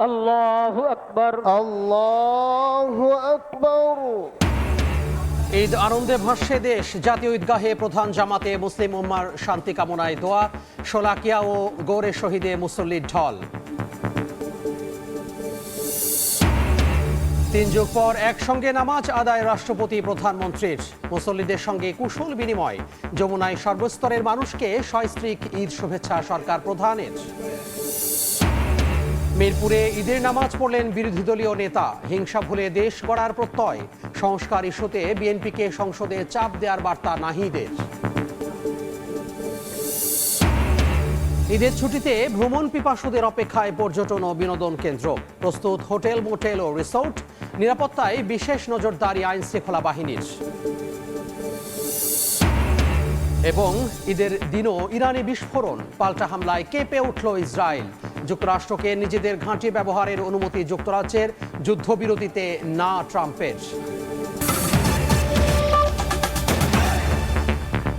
আল্লাহু আকবার। আল্লাহু আকবার। ঈদ আনন্দে ভাসছে দেশ। জাতীয় ঈদগাহে প্রধান জামাতে মুসলিম উম্মার শান্তি কামনায় দোয়া, শোলাকিয়া ও গৌরে শহীদে মুসল্লির ঢল। 3 যুগ পর একসঙ্গে নামাজ আদায় রাষ্ট্রপতি প্রধানমন্ত্রীর। মুসল্লিদের সঙ্গে কুশল বিনিময়। যমুনায় সর্বস্তরের মানুষকে সস্ত্রীক ঈদ শুভেচ্ছা সরকার প্রধানের। মিরপুরে ঈদের নামাজ পড়লেন বিরোধী দলীয় নেতা। হিংসা ভুলে দেশ গড়ার প্রত্যয়। সংস্কার ইস্যুতে বিএনপিকে সংসদে চাপ দেওয়ার বার্তা নাহিদের। ঈদের ছুটিতে ভ্রমণ পিপাসুদের অপেক্ষায় পর্যটন ও বিনোদন কেন্দ্র। প্রস্তুত হোটেল, মোটেল ও রিসোর্ট। নিরাপত্তায় বিশেষ নজরদারি আইন শৃঙ্খলা বাহিনীর। এবং ঈদের দিনও ইরানি বিস্ফোরণ। পাল্টা হামলায় কেঁপে উঠল ইসরায়েল। যুক্তরাষ্ট্রকে নিজেদের ঘাঁটি ব্যবহারের অনুমতি যুক্তরাজ্যের। যুদ্ধবিরতিতে না ট্রাম্পের।